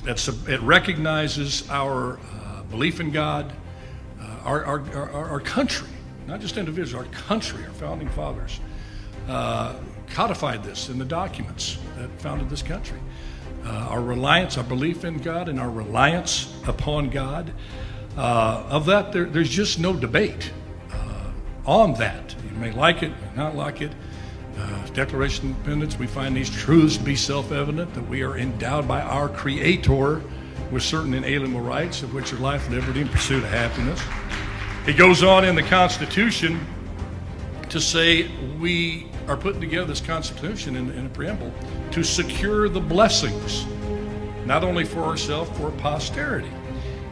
It recognizes our belief in God, our country, not just individuals, our country, our founding fathers codified this in the documents that founded this country. Our reliance, our belief in God, and our reliance upon God. Of that, there's just no debate on that. You may like it, may not like it. Declaration of Independence, we find these truths to be self-evident, that we are endowed by our Creator with certain inalienable rights, of which are life, liberty, and pursuit of happiness. It goes on in the Constitution to say we are putting together this Constitution in a preamble to secure the blessings, not only for ourselves, for posterity.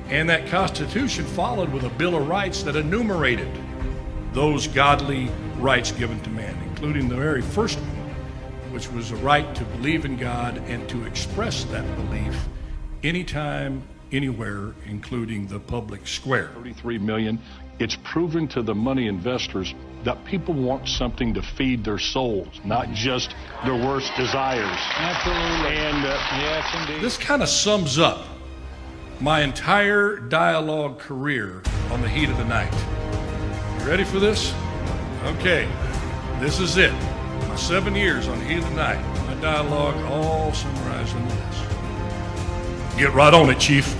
And that Constitution followed with a Bill of Rights that enumerated those godly rights given to man, including the very first one, which was a right to believe in God and to express that belief anytime, anywhere, including the public square. 33 million. It's proven to the money investors that people want something to feed their souls, not just their worst desires. Absolutely. And yes, indeed. This kind of sums up my entire dialogue career on the heat of the night. You ready for this? Okay, this is it. My 7 years on the heat of the night. My dialogue all summarized into this. Get right on it, Chief.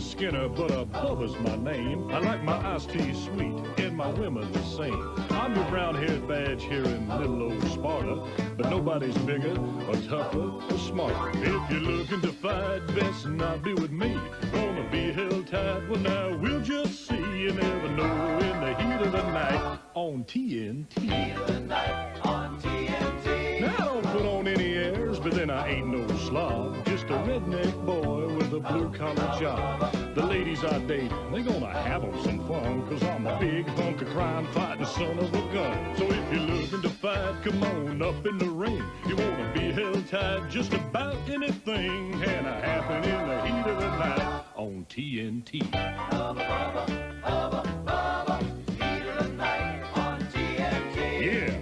Skinner, but Bubba's my name. I like my iced tea sweet and my women the same. I'm your brown-haired badge here in little old Sparta, but nobody's bigger or tougher or smarter. If you're looking to fight, best not be with me. Gonna be held tight, well now we'll just see. You never know in the heat of the night on TNT. Heat of the night on TNT. Now I don't put on any airs, but then I ain't no slob. Just a redneck boy with a blue-collar job. The ladies I date, they gonna have 'em some fun, 'cause I'm a big hunk of crime-fighting son of a gun. So if you're looking to fight, come on up in the ring. You wanna be held tight, just about anything. And it happen in the heat of the night on TNT. Hubba, hubba, hubba, hubba. Heat of the night on TNT. Yeah.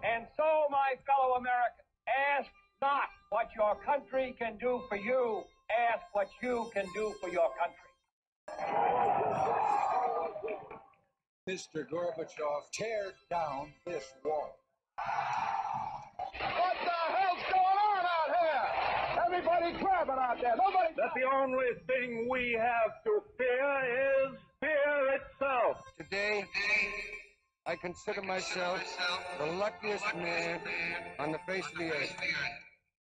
And so, my fellow Americans, ask not what your country can do for you. Ask what you can do for your country. Mr. Gorbachev, tear down this wall. What the hell's going on out here? Everybody grabbing out there. Nobody. That the only thing we have to fear is fear itself. Today, I consider myself the luckiest man on the face of the earth.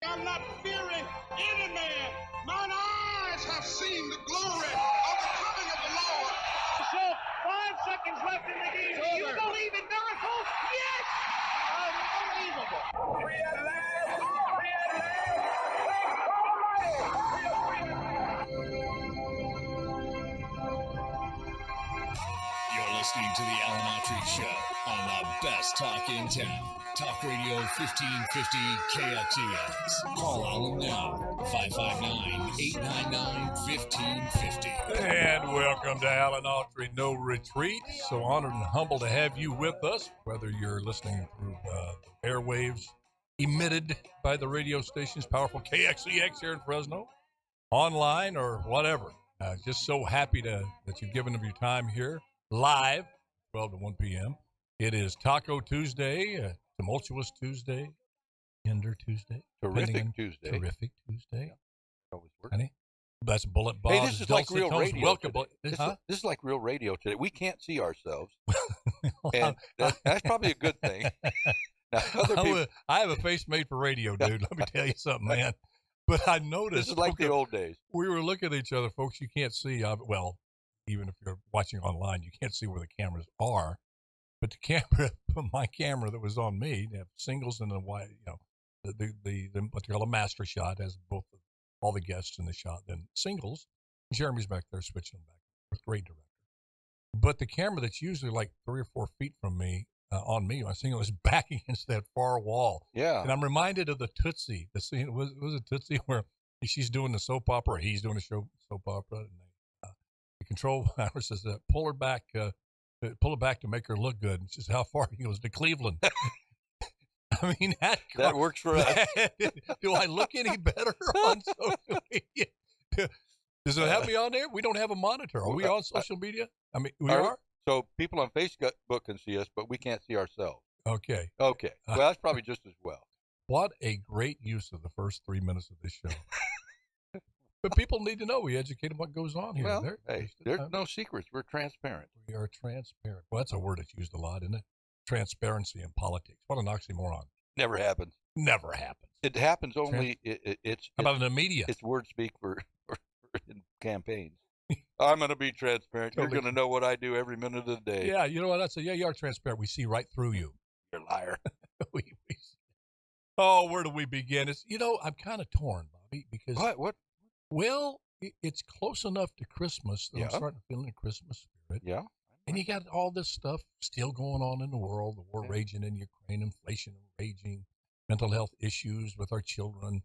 I'm not fearing any man. Mine eyes have seen the glory of the coming of the Lord. So, 5 seconds left in the game. Do you believe in miracles? Yes! Unbelievable. Free at last! Free at last! You're listening to the Alan Autry Show on the best talk in town. Talk Radio 1550 KXEX. Call Alan now, 559-899-1550. And welcome to Alan Autry No Retreat. So honored and humbled to have you with us, whether you're listening through the airwaves emitted by the radio stations, powerful KXEX here in Fresno, online or whatever. Just so happy that you've given of your time here, live, 12 to 1 p.m. It is Taco Tuesday, Tumultuous Tuesday, Tender Tuesday, Terrific Tuesday. Terrific Tuesday. Yeah. Always works. Honey, that's Bullet Bob. Hey, this is like real radio. Welcome. This Huh? is like real radio today. We can't see ourselves, Well, and that's probably a good thing. Now, other people, I have a face made for radio, dude. Let me tell you something, man. But I noticed. this is like the old days. We were looking at each other, folks. You can't see. Well, even if you're watching online, you can't see where the cameras are. But the camera, my camera that was on me, they have singles and the wide, the what they call a master shot, has both all the guests in the shot. Then singles, Jeremy's back there switching them back. Great director. But the camera that's usually like 3 or 4 feet from me, on me, my single is back against that far wall. Yeah. And I'm reminded of the Tootsie. The scene was it Tootsie where she's doing the soap opera, or he's doing a soap opera, and the control tower says, pull her back. Pull it back to make her look good. And she says, how far? He goes, to Cleveland. I mean, that works for us. Do I look any better on social media? Does it have me on there? We don't have a monitor. Are we on social media? I mean, we are? So people on Facebook can see us, but we can't see ourselves. Okay. Well, that's probably just as well. What a great use of the first 3 minutes of this show. But people need to know. We educate them what goes on here. Well, there's no secrets. We're transparent. We are transparent. Well, that's a word that's used a lot, isn't it? Transparency in politics. What an oxymoron. Never happens. Never happens. It happens only. It's how about in the media? It's word speak for in campaigns. I'm going to be transparent. Totally. You're going to know what I do every minute of the day. Yeah, you know what? I'd say, yeah, you are transparent. We see right through you. You're a liar. Oh, where do we begin? It's I'm kind of torn, Bobby, because what? Well, it's close enough to Christmas that I'm starting to feel the Christmas spirit. Yeah. And you got all this stuff still going on in the world, the war raging in Ukraine, inflation raging, mental health issues with our children,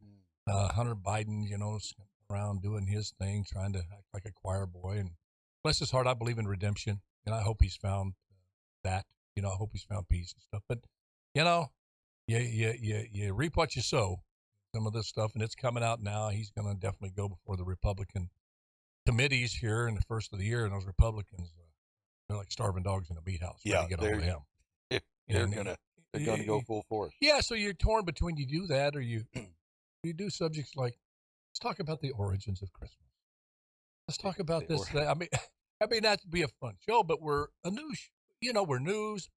Hunter Biden, around doing his thing, trying to act like a choir boy. And bless his heart, I believe in redemption, and I hope he's found that. I hope he's found peace and stuff. But, you reap what you sow. Some of this stuff, and it's coming out now. He's going to definitely go before the Republican committees here in the first of the year, and those Republicans, they're like starving dogs in a meat house. Yeah, to get over him. They're going to go full force. Yeah, so you're torn between you do that or you do subjects like, let's talk about the origins of Christmas. Let's talk about this. I mean that'd be a fun show, but we're a news. We're news,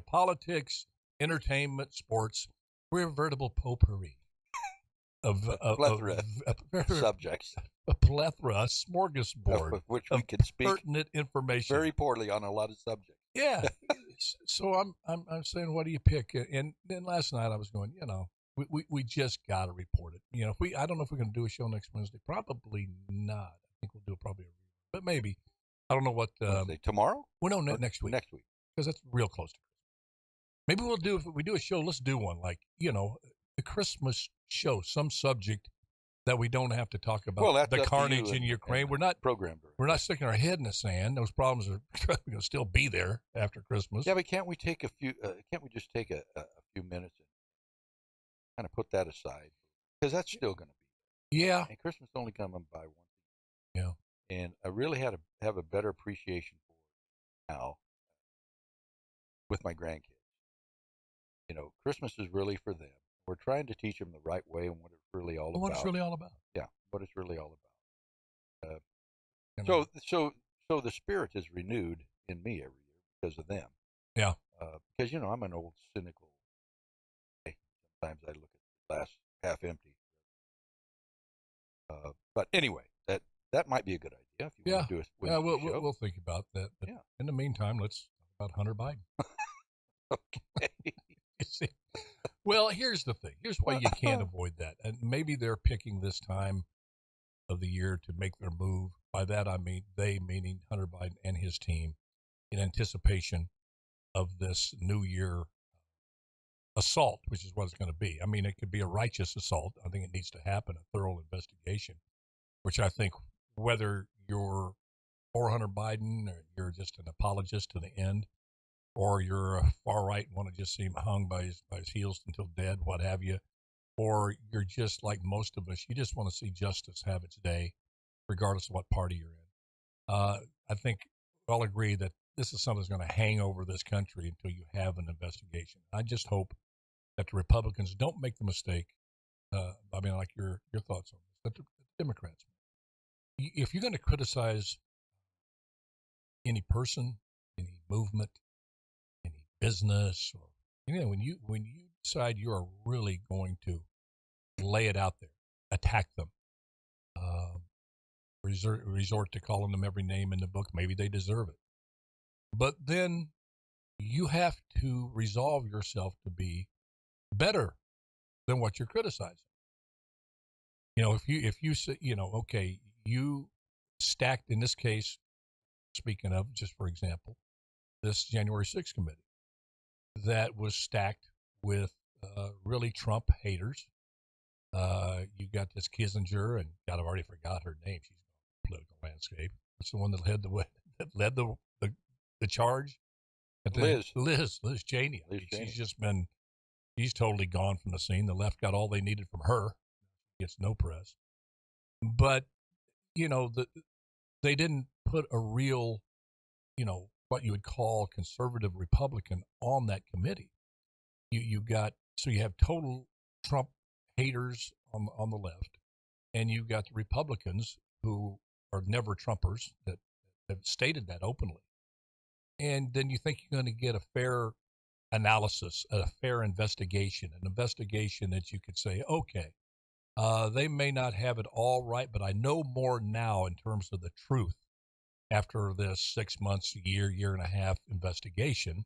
politics, entertainment, sports. We're a veritable potpourri. Of plethora of subjects, a plethora, a smorgasbord, of which we can speak pertinent information very poorly on a lot of subjects. Yeah, so I'm saying, what do you pick? And then last night I was going, we just got to report it. I don't know if we're going to do a show next Wednesday. Probably not. I think we'll do probably a rerun, but maybe. I don't know what. Tomorrow? Well, no, next week. Next week, because that's real close to Christmas. Maybe we'll do, if we do a show, let's do one like the Christmas show, some subject that we don't have to talk about the carnage in Ukraine. We're not programmed. We're not sticking our head in the sand. Those problems are going to still be there after Christmas. Yeah, but can't we take a few? Can't we just take a few minutes and kind of put that aside? Because that's still going to be there. Yeah. And Christmas only coming by once. Yeah. And I really had to have a better appreciation for it now with my grandkids. Christmas is really for them. We're trying to teach them the right way and what it's really all about. What it's really all about. Yeah, what it's really all about. So the spirit is renewed in me every year because of them. Yeah. Because I'm an old cynical guy. Sometimes I look at the glass half empty. But anyway, that might be a good idea if you want to do a show. We'll think about that. But in the meantime, let's talk about Hunter Biden. Okay. Well, here's the thing. Here's why you can't avoid that. And maybe they're picking this time of the year to make their move. By that, I mean they, meaning Hunter Biden and his team, in anticipation of this New Year assault, which is what it's going to be. I mean, it could be a righteous assault. I think it needs to happen, a thorough investigation, which I think whether you're for Hunter Biden or you're just an apologist to the end, or you're a far right and want to just see him hung by his heels until dead, what have you, or you're just like most of us, you just want to see justice have its day, regardless of what party you're in. I think we all agree that this is something that's going to hang over this country until you have an investigation. I just hope that the Republicans don't make the mistake. I mean, like your thoughts on this, that the Democrats. If you're going to criticize any person, any movement, any business, or when you decide you are really going to lay it out there, attack them, resort to calling them every name in the book, maybe they deserve it. But then you have to resolve yourself to be better than what you're criticizing. If you say, okay, you stacked, in this case, speaking of, just for example, this January 6th committee that was stacked with really Trump haters. You got this Kissinger, and God, I've already forgot her name. She's on the political landscape. It's the one that led the charge. Liz Cheney. Cheney. She's totally gone from the scene. The left got all they needed from her. Gets no press. But, they didn't put a real, what you would call conservative Republican on that committee. You have total Trump haters on the left, and you've got the Republicans who are never Trumpers that have stated that openly. And then you think you're going to get a fair analysis, a fair investigation, an investigation that you could say, okay, they may not have it all right, but I know more now in terms of the truth after this 6 months, year and a half investigation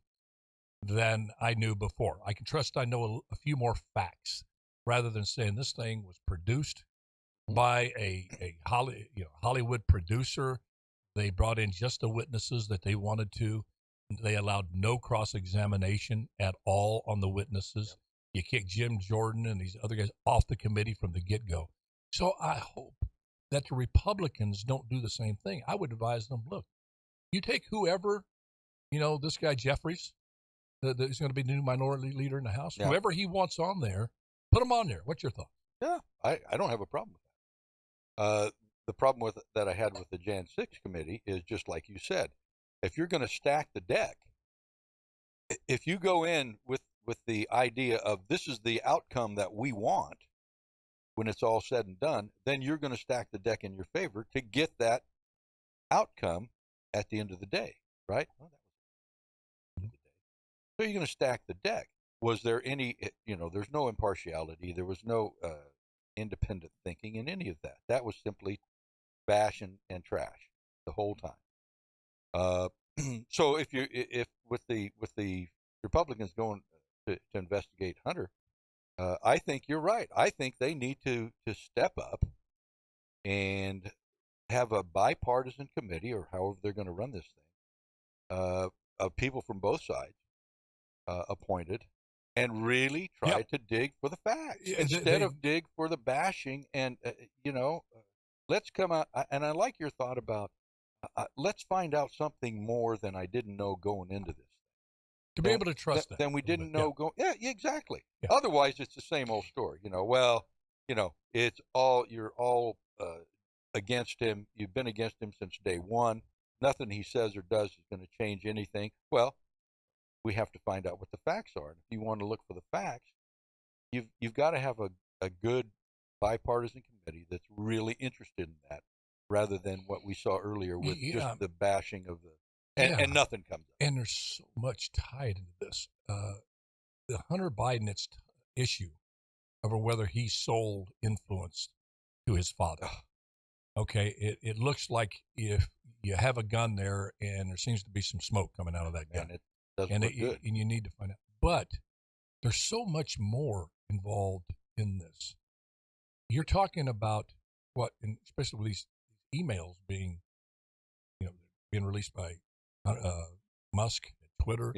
than I knew before. I can trust I know a few more facts rather than saying this thing was produced by a Hollywood producer. They brought in just the witnesses that they wanted to. They allowed no cross-examination at all on the witnesses. You kick Jim Jordan and these other guys off the committee from the get-go. So I hope that the Republicans don't do the same thing. I would advise them, look, you take whoever, this guy Jeffries, that is going to be the new minority leader in the House, whoever he wants on there, put him on there. What's your thought? Yeah, I don't have a problem with that. The problem that I had with the Jan 6 committee is just like you said. If you're going to stack the deck, if you go in with the idea of this is the outcome that we want when it's all said and done, then you're going to stack the deck in your favor to get that outcome at the end of the day, right? Well, that was the end of the day. So you're going to stack the deck. Was there any, there's no impartiality. There was no independent thinking in any of that. That was simply bash and trash the whole time. So if with the Republicans going to investigate Hunter, I think you're right. I think they need to step up and have a bipartisan committee, or however they're going to run this thing, of people from both sides appointed, and really try to dig for the facts instead of dig for the bashing. And let's come out. And I like your thought about let's find out something more than I didn't know going into this. To be able to trust that. Then we didn't know going. Yeah, exactly. Yeah. Otherwise, it's the same old story. It's all you're all against him. You've been against him since day one. Nothing he says or does is going to change anything. Well, we have to find out what the facts are. And if you want to look for the facts, you've got to have a good bipartisan committee that's really interested in that, rather than what we saw earlier with just the bashing of the. And nothing comes up. And there's so much tied into this. The Hunter Biden issue over whether he sold influence to his father. Okay, it looks like if you have a gun there and there seems to be some smoke coming out of that gun. And it doesn't look good. And you need to find out. But there's so much more involved in this. You're talking about especially with these emails being released by Musk, Twitter,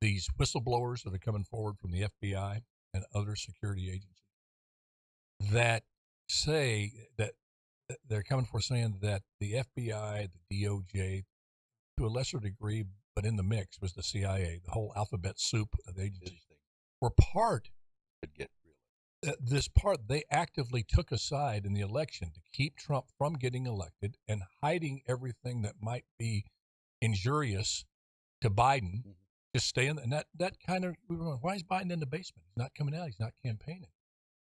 these whistleblowers that are coming forward from the FBI and other security agencies that say that they're coming for saying that the FBI, the DOJ, to a lesser degree, but in the mix was the CIA, the whole alphabet soup of agencies, were part. This part, they actively took a side in the election to keep Trump from getting elected and hiding everything that might be injurious to Biden to stay in. And that kind of, we were going, why is Biden in the basement? He's not coming out. He's not campaigning.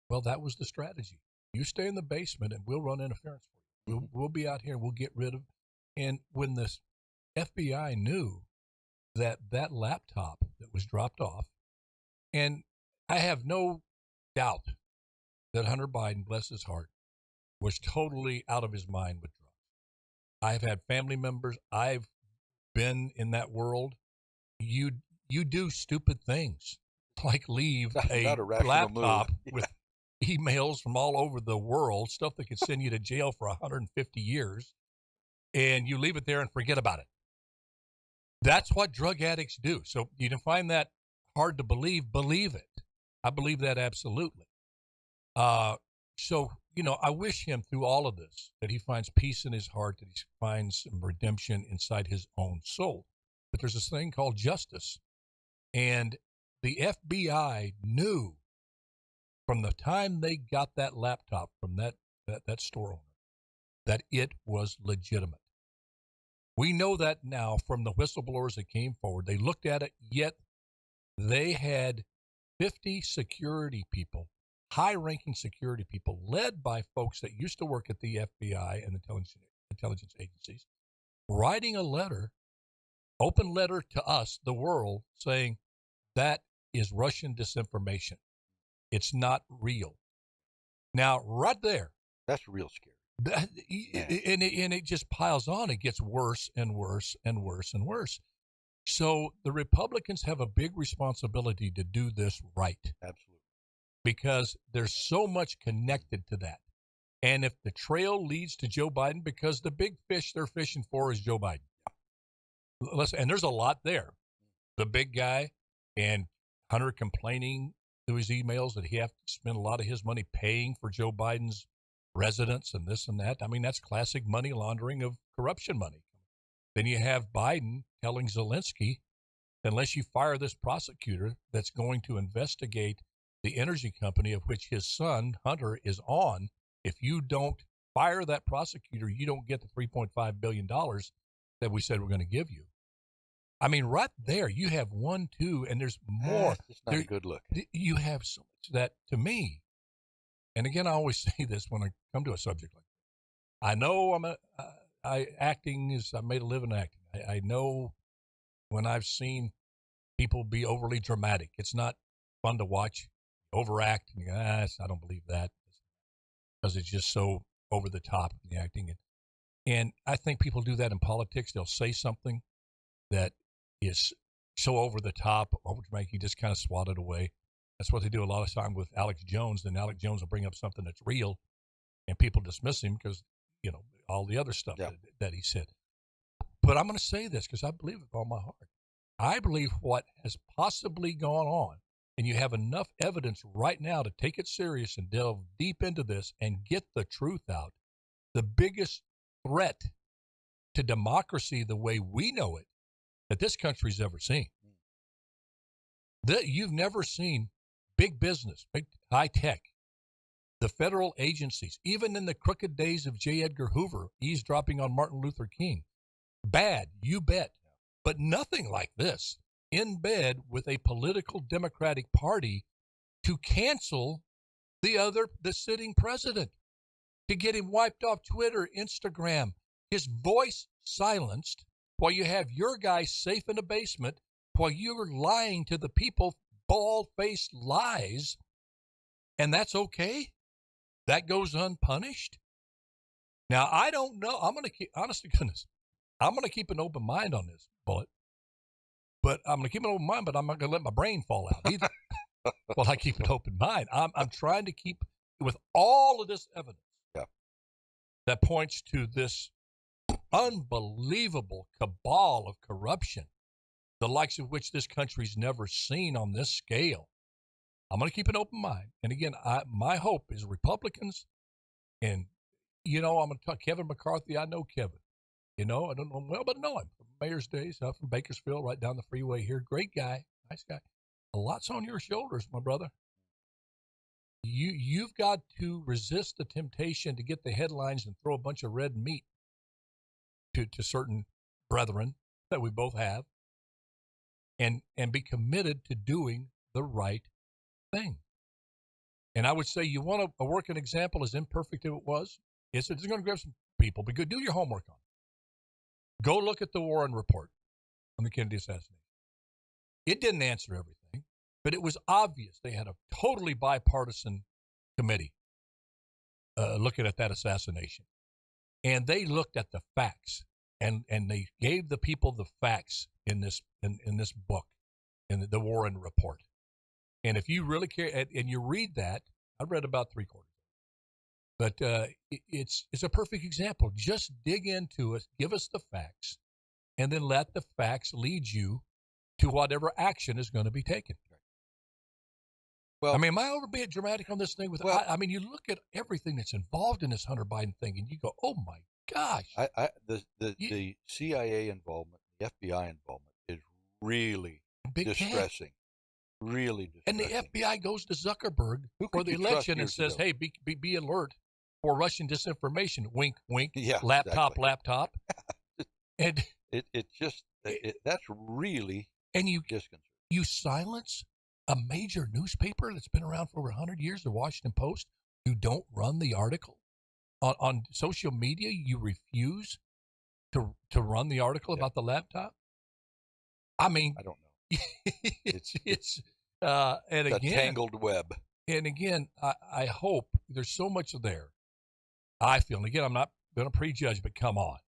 Well, that was the strategy. You stay in the basement and we'll run interference for you. We'll be out here and we'll get rid of. And when the FBI knew that laptop that was dropped off, and I have no doubt that Hunter Biden, bless his heart, was totally out of his mind with drugs. I've had family members. I've been in that world. You do stupid things like leave a laptop with emails from all over the world, stuff that could send you to jail for 150 years, and you leave it there and forget about it. That's what drug addicts do. So you can find that hard to believe. Believe it. I believe that absolutely. So, I wish him through all of this that he finds peace in his heart, that he finds some redemption inside his own soul. But there's this thing called justice. And the FBI knew from the time they got that laptop from that store owner that it was legitimate. We know that now from the whistleblowers that came forward. They looked at it, yet they had 50 security people, high-ranking security people, led by folks that used to work at the FBI and intelligence agencies, writing a letter, open letter to us, the world, saying that is Russian disinformation. It's not real. Now, right there. That's real scary. And it just piles on. It gets worse and worse and worse and worse. So the Republicans have a big responsibility to do this right. Absolutely. Because there's so much connected to that. And if the trail leads to Joe Biden, because the big fish they're fishing for is Joe Biden. And there's a lot there. The big guy and Hunter complaining through his emails that he has to spend a lot of his money paying for Joe Biden's residence and this and that. I mean, that's classic money laundering of corruption money. Then you have Biden telling Zelensky, unless you fire this prosecutor that's going to investigate the energy company of which his son, Hunter, is on, if you don't fire that prosecutor, you don't get the $3.5 billion that we said we're going to give you. I mean, right there, you have 1, 2, and there's more. It's not a good look. You have so much that, to me, and again, I always say this when I come to a subject like this. I know I made a living acting. I know when I've seen people be overly dramatic, it's not fun to watch, overact, and I don't believe that, because it's just so over the top in the acting. And I think people do that in politics. They'll say something that is so over the top, over dramatic, you just kind of swat it away. That's what they do a lot of time with Alex Jones. Then Alex Jones will bring up something that's real, and people dismiss him because, all the other stuff that he said. But I'm going to say this because I believe it with all my heart. I believe what has possibly gone on, and you have enough evidence right now to take it serious and delve deep into this and get the truth out. The biggest threat to democracy the way we know it that this country's ever seen. You've never seen big business, big high tech, the federal agencies, even in the crooked days of J. Edgar Hoover, eavesdropping on Martin Luther King. Bad, you bet. But nothing like this. In bed with a political Democratic Party to cancel the sitting president, to get him wiped off Twitter, Instagram, his voice silenced, while you have your guy safe in a basement, while you're lying to the people, bald-faced lies, and that's okay? That goes unpunished? Now, I don't know. I'm going to keep, honest to goodness, I'm going to keep an open mind on this, Bullet. But I'm going to keep an open mind, but I'm not going to let my brain fall out either. Well, I keep an open mind. I'm trying to keep, with all of this evidence that points to this unbelievable cabal of corruption, the likes of which this country's never seen on this scale. I'm going to keep an open mind. And again, my hope is Republicans, and, I'm going to talk Kevin McCarthy. I know Kevin. I don't know him well, but I know him from mayor's days, from Bakersfield, right down the freeway here. Great guy, nice guy. A lot's on your shoulders, my brother. You've got to resist the temptation to get the headlines and throw a bunch of red meat to certain brethren that we both have. and be committed to doing the right thing. And I would say you want a working example, as imperfect as it was. It's going to grab some people, but go do your homework on it. Go look at the Warren report on the Kennedy assassination. It didn't answer everything, but it was obvious they had a totally bipartisan committee looking at that assassination. And they looked at the facts, and they gave the people the facts in this book, in the Warren report. And if you really care, and you read that, I've read about 3/4. But it's a perfect example. Just dig into it, give us the facts, and then let the facts lead you to whatever action is going to be taken. Well, I mean, am I over being dramatic on this thing? I mean, you look at everything that's involved in this Hunter Biden thing, and you go, "Oh my gosh!" The CIA involvement, the FBI involvement is really distressing. Really distressing. And the FBI goes to Zuckerberg for the election and says, "Hey, be alert for Russian disinformation." Wink, wink. Yeah, laptop. And that's really disconcerting. You silence a major newspaper that's been around for over 100 years, the Washington Post. You don't run the article on social media. You refuse to run the article about the laptop. I mean, I don't know. it's and a again, tangled web. And again, I hope there's so much there. I feel, and again, I'm not going to prejudge, but come on.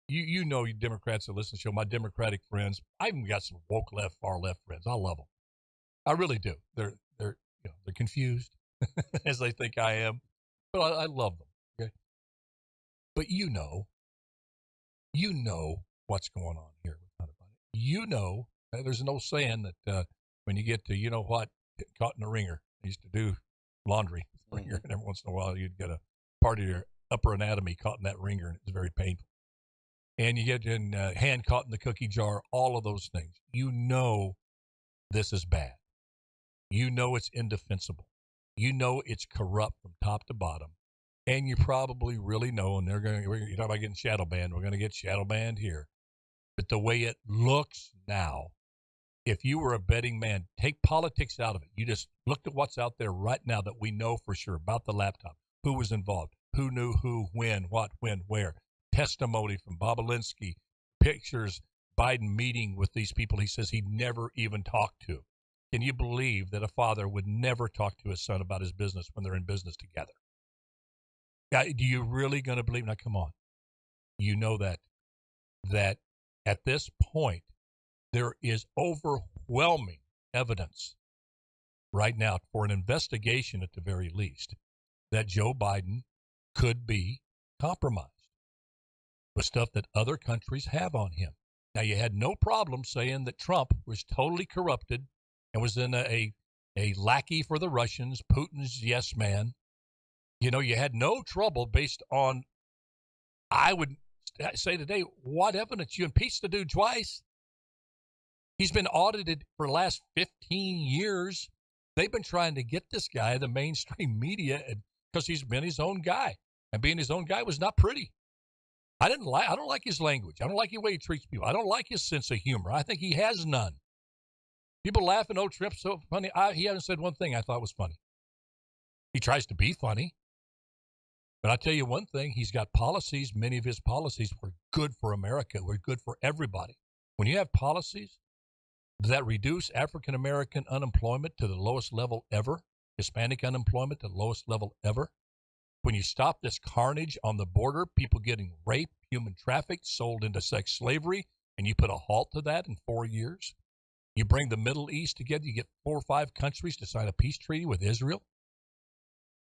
You know, you Democrats that listen to the show, my Democratic friends, I even got some woke left, far left friends. I love them. I really do. They're confused as they think I am, but I love them. Okay. But you know what's going on here. You know, there's an old saying that when you get to, caught in a ringer, I used to do laundry with ringer, and every once in a while you'd get a part of your upper anatomy caught in that ringer, and it was very painful. And you get your hand caught in the cookie jar, all of those things. You know this is bad. You know it's indefensible. You know it's corrupt from top to bottom. And you probably really know, and you're talking about getting shadow banned. We're going to get shadow banned here. But the way it looks now, if you were a betting man, take politics out of it. You just looked at what's out there right now that we know for sure about the laptop, who was involved, who knew who, when, what, when, where. Testimony from Bobulinski, pictures, Biden meeting with these people he says he never even talked to. Can you believe that a father would never talk to his son about his business when they're in business together? Do you really going to believe? Now, come on. You know that at this point, there is overwhelming evidence right now for an investigation at the very least that Joe Biden could be compromised with stuff that other countries have on him. Now, you had no problem saying that Trump was totally corrupted and was in a lackey for the Russians, Putin's yes man. You had no trouble based on, I would say today, what evidence? You impeached the dude twice. He's been audited for the last 15 years. They've been trying to get this guy, the mainstream media, because he's been his own guy. And being his own guy was not pretty. I don't like his language. I don't like the way he treats people. I don't like his sense of humor. I think he has none. People laughing, "Oh, Trump's so funny." He hasn't said one thing I thought was funny. He tries to be funny. But I'll tell you one thing, he's got policies. Many of his policies were good for America, were good for everybody. When you have policies that reduce African-American unemployment to the lowest level ever, Hispanic unemployment to the lowest level ever, when you stop this carnage on the border, people getting raped, human trafficked, sold into sex slavery, and you put a halt to that in 4 years, you bring the Middle East together, you get 4 or 5 countries to sign a peace treaty with Israel.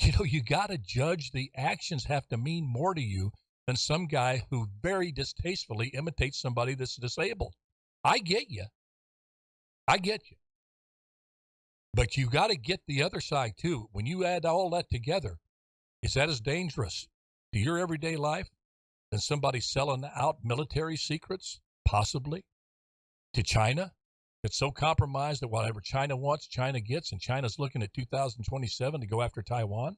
You got to judge the actions have to mean more to you than some guy who very distastefully imitates somebody that's disabled. I get you. But you got to get the other side too. When you add all that together, is that as dangerous to your everyday life than somebody selling out military secrets, possibly, to China? It's so compromised that whatever China wants, China gets, and China's looking at 2027 to go after Taiwan.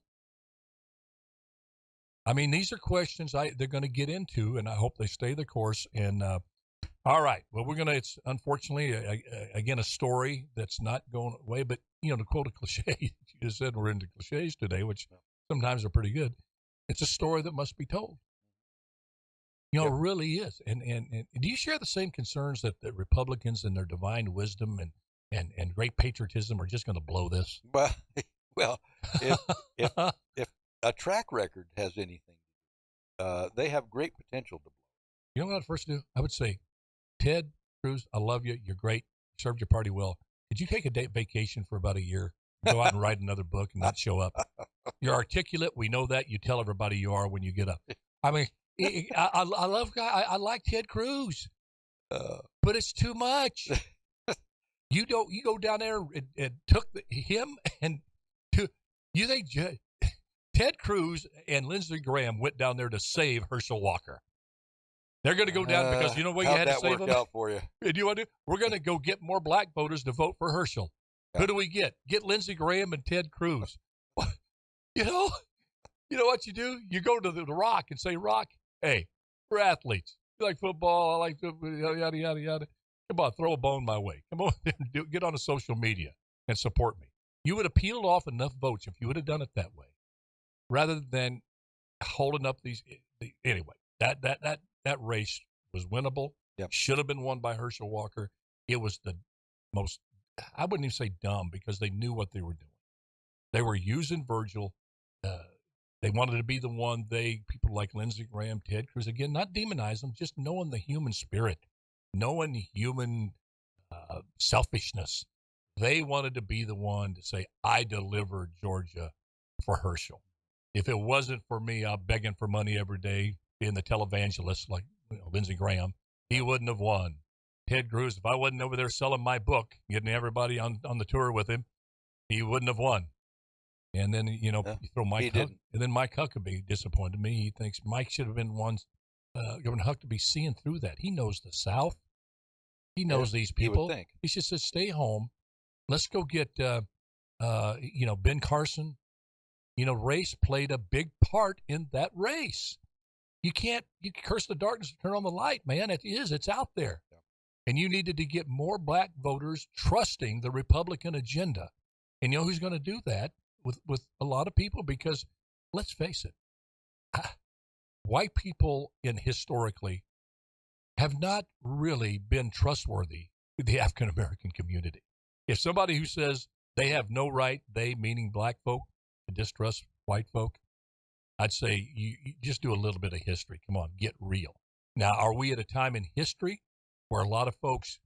I mean, these are questions they're going to get into, and I hope they stay the course. And All right. Well, it's unfortunately, again, a story that's not going away. But, to quote a cliche, you just said we're into cliches today, which sometimes are pretty good. It's a story that must be told. It really is. And do you share the same concerns that the Republicans and their divine wisdom and great patriotism are just going to blow this? Well, if a track record has anything, they have great potential to blow. You know what I'd first do? I would say, Ted Cruz, I love you. You're great. You served your party well. Did you take a vacation for about a year? Go out and write another book and not show up? You're articulate. We know that. You tell everybody you are when you get up. I mean, I love guy. I like Ted Cruz, but it's too much. You go down there and took him and you think Ted Cruz and Lindsey Graham went down there to save Herschel Walker? They're going to go down because you know what you had to save them. How'd that work out for you? And you want to? We're going to go get more black voters to vote for Herschel. Yeah. Who do we get? Get Lindsey Graham and Ted Cruz. You know what you do? You go to the Rock and say, Rock, hey, we're athletes. You like football? I like football, yada, yada, yada. Come on, throw a bone my way. Come on, get on the social media and support me. You would have peeled off enough votes if you would have done it that way, rather than holding up these. Anyway, that race was winnable. Yep. Should have been won by Herschel Walker. It was the most, I wouldn't even say dumb, because they knew what they were doing. They were using Virgil. They wanted to be the one. People like Lindsey Graham, Ted Cruz, again, not demonize them, just knowing the human spirit, knowing human selfishness. They wanted to be the one to say, I delivered Georgia for Herschel. If it wasn't for me, I'm begging for money every day, being the televangelist like Lindsey Graham, he wouldn't have won. Ted Cruz, if I wasn't over there selling my book, getting everybody on the tour with him, he wouldn't have won. And then, you throw Mike Huck, and then Mike Huckabee disappointed me. He thinks Mike should have been one, Governor Huckabee, seeing through that. He knows the South. He knows these people. He just says, stay home. Let's go get, Ben Carson. Race played a big part in that race. You curse the darkness and turn on the light, man. It's out there. Yeah. And you needed to get more black voters trusting the Republican agenda. And you know who's going to do that with a lot of people? Because let's face it, white people historically have not really been trustworthy with the African American community. If somebody who says they have no right, they meaning black folk, to distrust white folk, I'd say you just do a little bit of history. Come on, get real. Now, are we at a time in history where a lot of folks,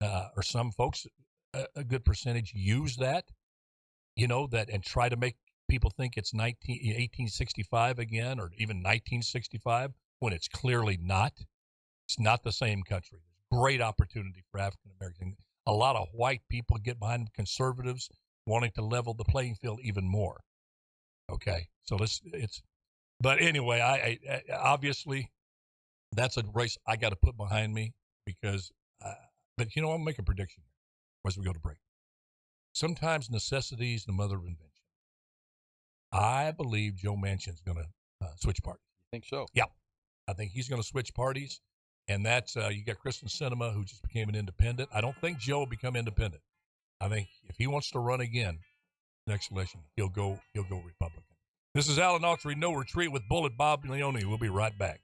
or some folks, a good percentage, use that, and try to make people think it's 1865 again, or even 1965, when it's clearly not? It's not the same country. There's great opportunity for African Americans. A lot of white people get behind conservatives wanting to level the playing field even more. Okay, so but anyway, I obviously that's a race I got to put behind me, because, but I'll make a prediction as we go to break. Sometimes necessity is the mother of invention. I believe Joe Manchin's going to switch parties. You think so? Yeah, I think he's going to switch parties, and that's you got Kristen Sinema, who just became an independent. I don't think Joe will become independent. I think if he wants to run again next election, he'll go Republican. This is Alan Autry, No Retreat, with Bullet Bob Leoni. We'll be right back.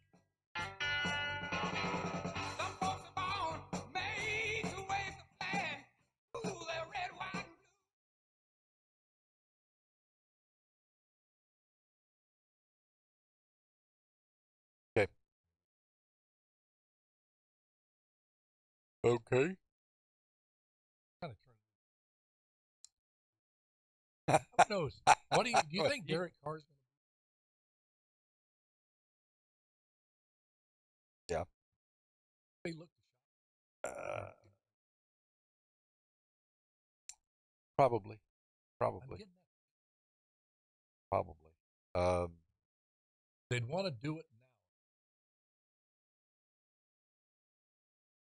Okay. Who knows? What do you think Derek Carr's going to? Yeah. They look. Probably. They'd want to do it now.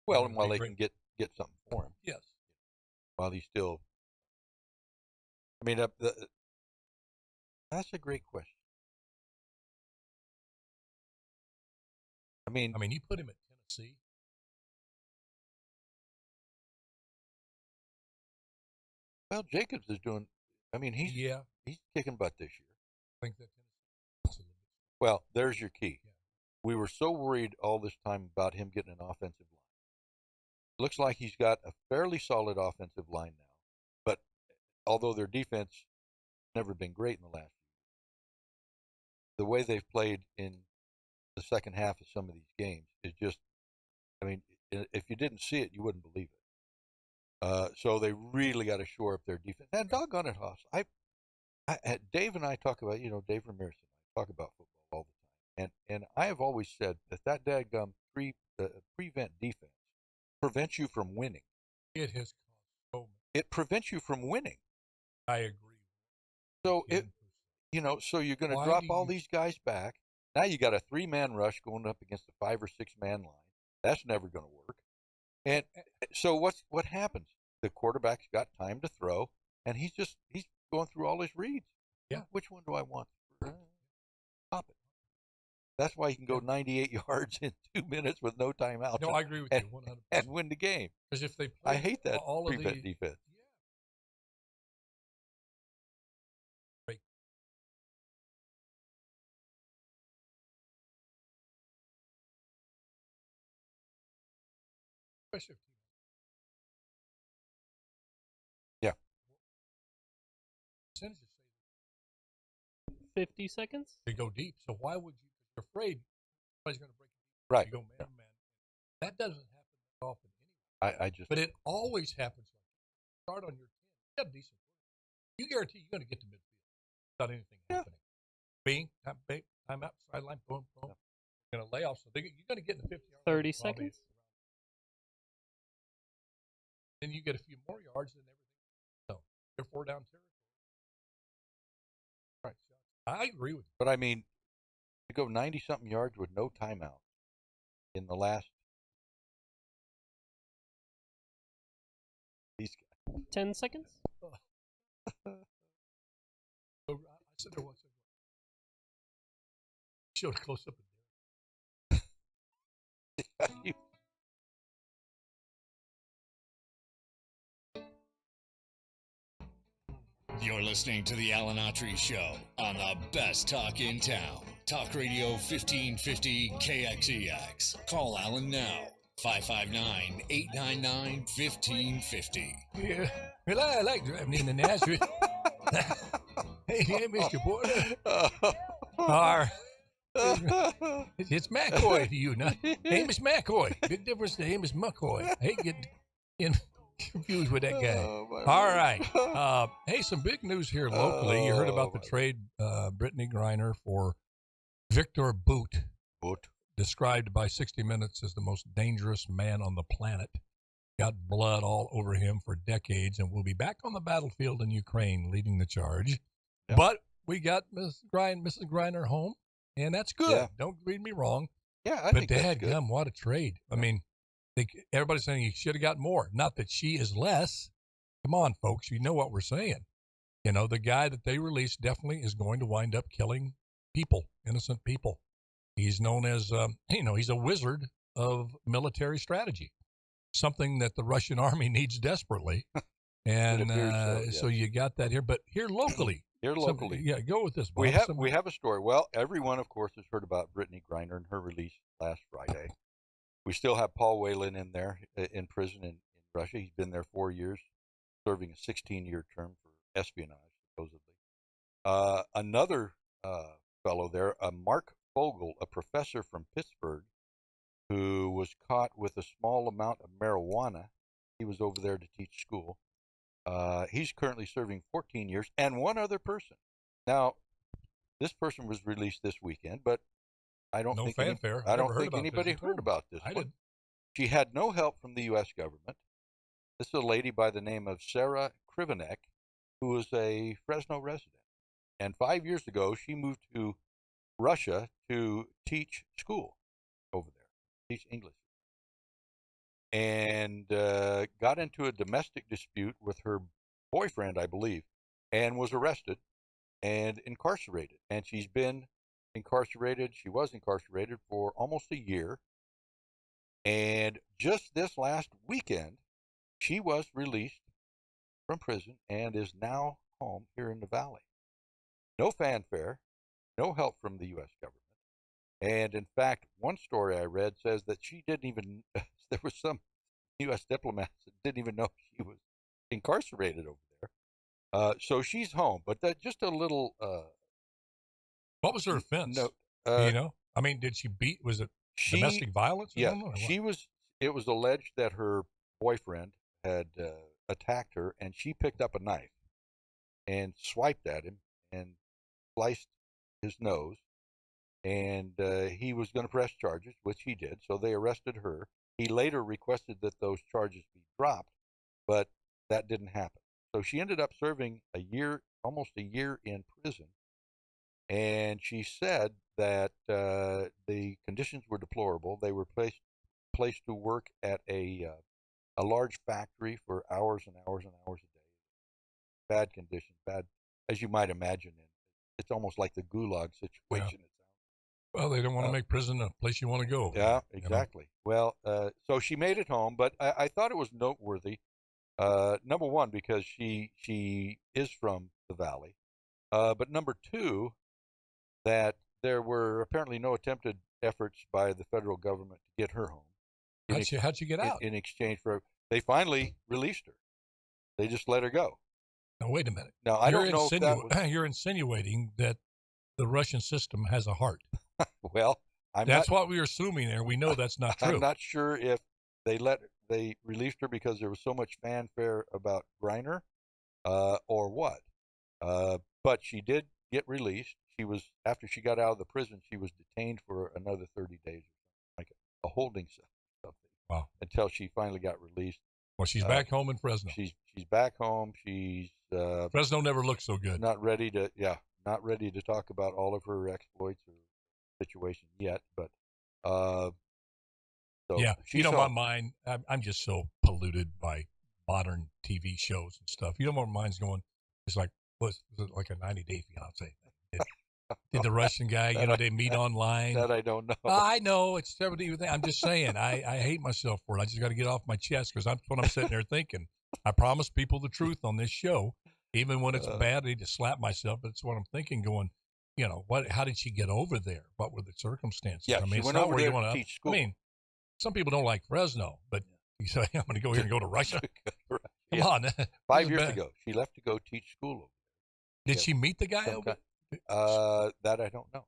Well, and while they can get something for him. Yes. While he's still. I mean, that's a great question. I mean, you put him at Tennessee. Well, Jacobs is doing. I mean, he's kicking butt this year. I think that. Well, there's your key. Yeah. We were so worried all this time about him getting an offensive line. Looks like he's got a fairly solid offensive line now. But although their defense has never been great in the last year, the way they've played in the second half of some of these games is just, I mean, if you didn't see it, you wouldn't believe it. So they really got to shore up their defense. And doggone it, Hoss. Dave and I talk about, Dave Ramirez and I talk about football all the time. And I have always said that dadgum prevent defense prevents you from winning. It has caused so much. It prevents you from winning. I agree. So so you're going to drop all these guys back. Now you got a 3-man rush going up against a 5 or 6-man line. That's never going to work. And so what happens? The quarterback's got time to throw, and he's going through all his reads. Yeah. Which one do I want? Stop it. That's why he can go 98 yards in 2 minutes with no timeouts. No, I agree with you 100%. And win the game. Because if they play I hate that all prevent of the defense. Great. Especially if 50 seconds? They go deep. So why would you? You're afraid somebody's going to break it. Right. You go man to man. That doesn't happen often anyway. But it always happens. Start on your 10. You got a decent. You guarantee you're going to get to midfield without anything happening. Bing, time out, sideline, boom, boom. You're going to lay off. So you're going to get in the 50 yards. 30 seconds. Then you get a few more yards and everything. So they're 4 down territory. Right. I agree with you. But I mean, to go 90-something yards with no timeout in the last. These guys. 10 seconds? I said there was. Showed a close up in there. You're listening to the Alan Autry Show on the best talk in town. Talk Radio 1550 KXEX. Call Alan now. 559-899-1550. Yeah. Well, I like driving in the Nashville. Hey, Mr. Porter. It's McCoy to you, not Amos McCoy. Big difference to Amos McCoy. I hate getting confused with that guy. All right. Hey, some big news here locally. You heard about the trade, Brittany Griner for Victor Boot, described by 60 Minutes as the most dangerous man on the planet. Got blood all over him for decades and will be back on the battlefield in Ukraine leading the charge. Yeah. But we got Mrs. Griner home, and that's good. Yeah. Don't read me wrong. Yeah, I think that's good. What a trade. I mean, everybody's saying you should have got more. Not that she is less. Come on, folks. You know what we're saying. You know, the guy that they released definitely is going to wind up killing people, innocent people. He's known as, he's a wizard of military strategy, something that the Russian army needs desperately. And so you got that here. But here locally. Go with this. Bob. We have a story. Well, everyone, of course, has heard about Brittany Griner and her release last Friday. We still have Paul Whelan in there in prison in Russia. He's been there 4 years, serving a 16-year term for espionage, supposedly. Another fellow there, Mark Fogel, a professor from Pittsburgh, who was caught with a small amount of marijuana. He was over there to teach school. He's currently serving 14 years, and one other person. Now, this person was released this weekend, but I don't think anybody heard about this. I didn't. She had no help from the U.S. government. This is a lady by the name of Sarah Krivenek, who was a Fresno resident. And 5 years ago, she moved to Russia to teach school over there, teach English. And got into a domestic dispute with her boyfriend, I believe, and was arrested and incarcerated. And she was incarcerated for almost a year. And just this last weekend, she was released from prison and is now home here in the Valley. No fanfare, no help from the U.S. government. And in fact, one story I read says that she didn't even, there was some U.S. diplomats that didn't even know she was incarcerated over there. So she's home, but that just a little. What was her offense? No, do you know? I mean, did she beat? Was it domestic violence? Or yeah, something, or she was. It was alleged that her boyfriend had attacked her, and she picked up a knife and swiped at him and sliced his nose. And he was going to press charges, which he did. So they arrested her. He later requested that those charges be dropped, but that didn't happen. So she ended up serving almost a year in prison. And she said that the conditions were deplorable. They were placed to work at a large factory for hours and hours and hours a day. Bad conditions, bad, as you might imagine. It's almost like the gulag situation. Yeah. Well, they don't want to make prison a place you want to go. Yeah, exactly. You know? Well, so she made it home, but I thought it was noteworthy. Number one, because she is from the Valley, but number two, that there were apparently no attempted efforts by the federal government to get her home. How'd she get out? In exchange for, they finally released her. They just let her go. Now, wait a minute. Now, I don't know if that was... You're insinuating that the Russian system has a heart. Well, that's what we're assuming there. We know that's not true. I'm not sure if they released her because there was so much fanfare about Griner, or what. But she did get released. After she got out of the prison, she was detained for another 30 days, like a holding cell or something. Wow. Until she finally got released. Well, she's back home in Fresno. She's back home. She's Fresno never looked so good. Not ready to talk about all of her exploits or situation yet, but so yeah, she's my mind. I'm just so polluted by modern TV shows and stuff. You know, my mind's going. It's like was it like a 90 Day Fiance? Did the Russian guy, they meet online? That I don't know. I know it's 70. I'm just saying. I hate myself for it. I just got to get off my chest because that's what I'm sitting there thinking. I promise people the truth on this show, even when it's bad. I need to slap myself, but it's what I'm thinking. Going, how did she get over there? What were the circumstances? Yeah, I mean, she went over there to teach school. I mean, some people don't like Fresno, but you say, I'm going to go here and go to Russia. Come on. 5 years ago, she left to go teach school over there. Did she meet the guy over there? That I don't know.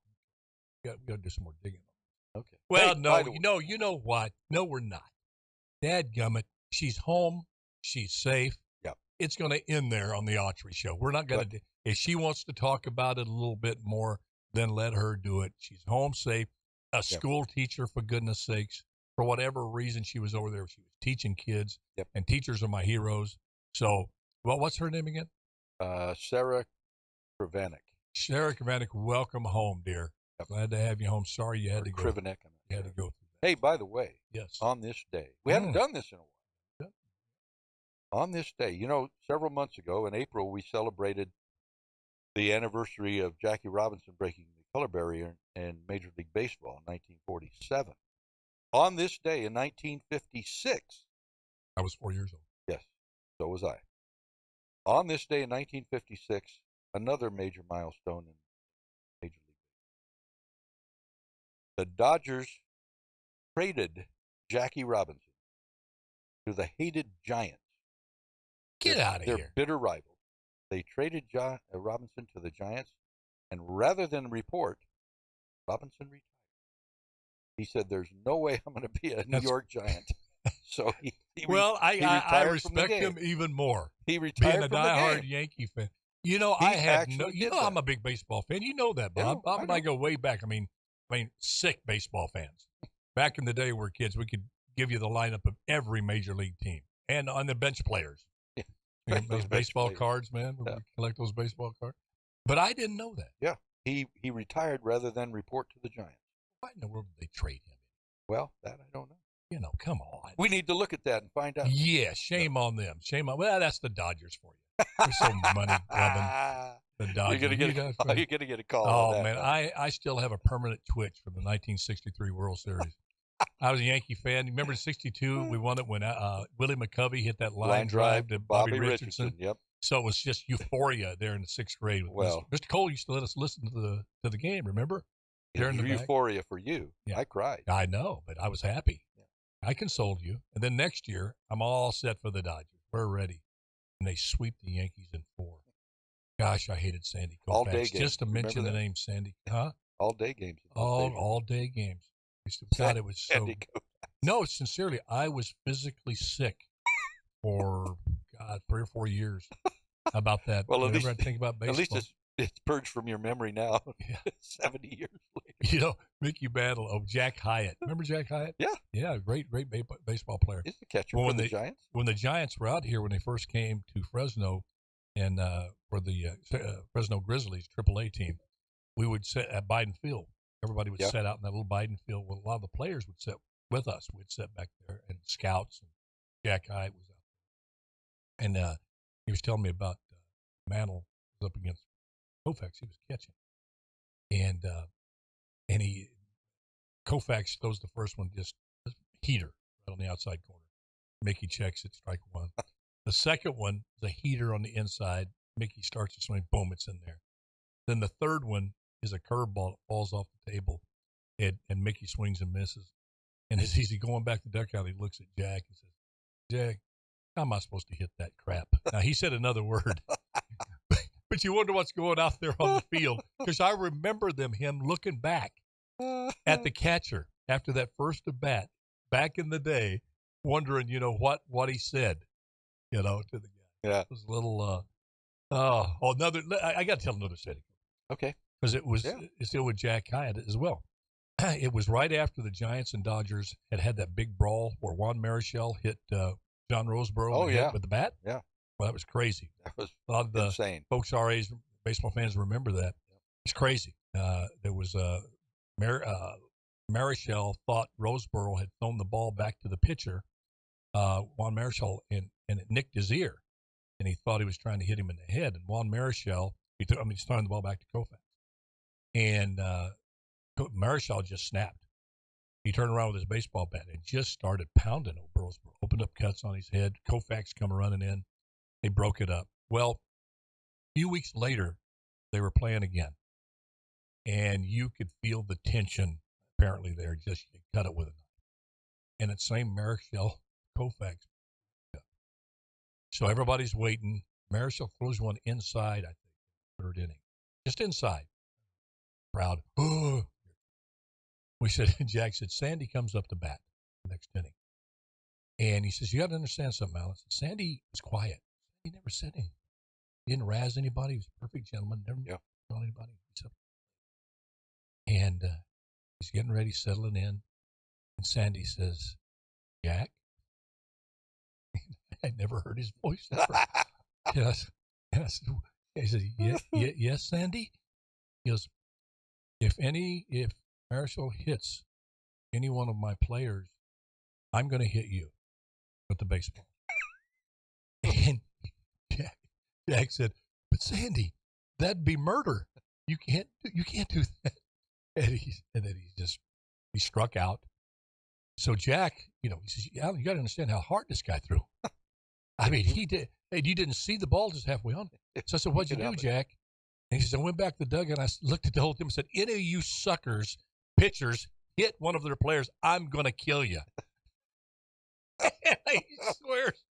We got to do some more digging. Okay. Well, you know what? No, we're not. Dadgummit, she's home. She's safe. Yep. It's going to end there on the Autry show. We're not going to. If she wants to talk about it a little bit more, then let her do it. She's home safe. A school teacher, for goodness sakes. For whatever reason, she was over there. She was teaching kids. Yep. And teachers are my heroes. So, what's her name again? Sarah Krivanek. Sarah Krivanek, welcome home, dear. Yep. Glad to have you home. Sorry you had to go. Krivanek. You had to go through that. Hey, by the way, yes. On this day, we haven't done this in a while. Yep. On this day, several months ago in April, we celebrated the anniversary of Jackie Robinson breaking the color barrier in Major League Baseball in 1947. On this day in 1956, I was 4 years old. Yes, so was I. On this day in 1956, another major milestone in Major League Baseball. The Dodgers traded Jackie Robinson to the hated Giants. Get out of here. Their bitter rival. They traded Robinson to the Giants, and rather than report, Robinson retired. He said, "There's no way I'm going to be a New York Giant." So he I respect him even more. He retired being a from the diehard game. Yankee fan. I'm a big baseball fan. You know that, Bob. Bob and I go way back. I mean, sick baseball fans. Back in the day, we were kids. We could give you the lineup of every major league team and on the bench players. Those baseball cards, man. We collect those baseball cards. But I didn't know that. Yeah. He retired rather than report to the Giants. Why in the world did they trade him? Well, that I don't know. Come on. We need to look at that and find out. Yeah, shame on them. Well, that's the Dodgers for you. They're so money grubbing. The Dodgers. You're gonna get a call. Oh on that, man, I still have a permanent twitch from the 1963 World Series. I was a Yankee fan. You remember in '62 we won it when Willie McCovey hit that line drive to Bobby Richardson. Yep. So it was just euphoria there in the 6th grade. Well, Mr. Cole used to let us listen to the game. Remember? It was euphoria for you. Yeah. I cried. I know, but I was happy. Yeah. I consoled you. And then next year, I'm all set for the Dodgers. We're ready. And they sweep the Yankees in 4. Gosh, I hated Sandy Koufax. All day games. Just to mention the name Sandy. Huh? All day games. All day games. God, it was so. No, sincerely, I was physically sick for, 3 or 4 years about that. Well, whenever I think about baseball. At least it's purged from your memory now. Yeah. 70 years later. You know, Mickey Mantle, Jack Hyatt. Remember Jack Hyatt? Yeah. Yeah, great baseball player. He's the catcher for the Giants. When the Giants were out here, when they first came to Fresno and for the Fresno Grizzlies AAA team, we would sit at Biden Field. Everybody would sit out in that little Biden Field. Well, a lot of the players would sit with us. We'd sit back there, and scouts, and Jack Hyatt was out there. And he was telling me about Mantle was up against Koufax. He was catching. And Koufax throws the first one, just heater right on the outside corner. Mickey checks it, strike 1. The second one is a heater on the inside. Mickey starts to swing, boom, it's in there. Then the third one is a curveball that falls off the table, and Mickey swings and misses. And as he's going back to dugout, he looks at Jack and says, Jack, how am I supposed to hit that crap? Now, he said another word. But you wonder what's going out there on the field, because I remember him looking back at the catcher after that first at bat back in the day, wondering, what he said, to the guy. Yeah. It was a little, I got to tell another story. Okay. Because it's still with Jack Hyatt as well. It was right after the Giants and Dodgers had that big brawl where Juan Marichal hit John Roseboro with the bat. Yeah. Well, that was crazy. That was a lot of the insane. Folks our age, baseball fans, remember that. It's crazy. There was Marichal thought Roseboro had thrown the ball back to the pitcher, Juan Marichal, and it nicked his ear, and he thought he was trying to hit him in the head. And Juan Marichal, he's throwing the ball back to Koufax, and Marichal just snapped. He turned around with his baseball bat and just started pounding Roseboro. Opened up cuts on his head. Koufax come running in. They broke it up. Well, a few weeks later, they were playing again. And you could feel the tension, apparently, there. Just you cut it with a knife. And it's same Marichal, Koufax. So everybody's waiting. Marichal throws one inside, I think, 3rd inning. Just inside. Crowd. Oh. Jack said, Sandy comes up to bat the next inning. And he says, you got to understand something, Alice. Sandy was quiet. He never said anything. He didn't razz anybody. He was a perfect gentleman. Never told anybody. And he's getting ready, settling in. And Sandy says, Jack? I'd never heard his voice ever. He said, yes, Sandy? He goes, if Marichal hits any one of my players, I'm going to hit you with the baseball. And Jack said, but Sandy, that'd be murder. You can't do that. And then he struck out. So Jack, he says, Alan, you got to understand how hard this guy threw. I mean, he did. Hey, you didn't see the ball just halfway on. So I said, what'd you do, Jack? And he says, I went back to the dugout and I looked at the whole team and said, any of you suckers, pitchers, hit one of their players, I'm going to kill you. And he swears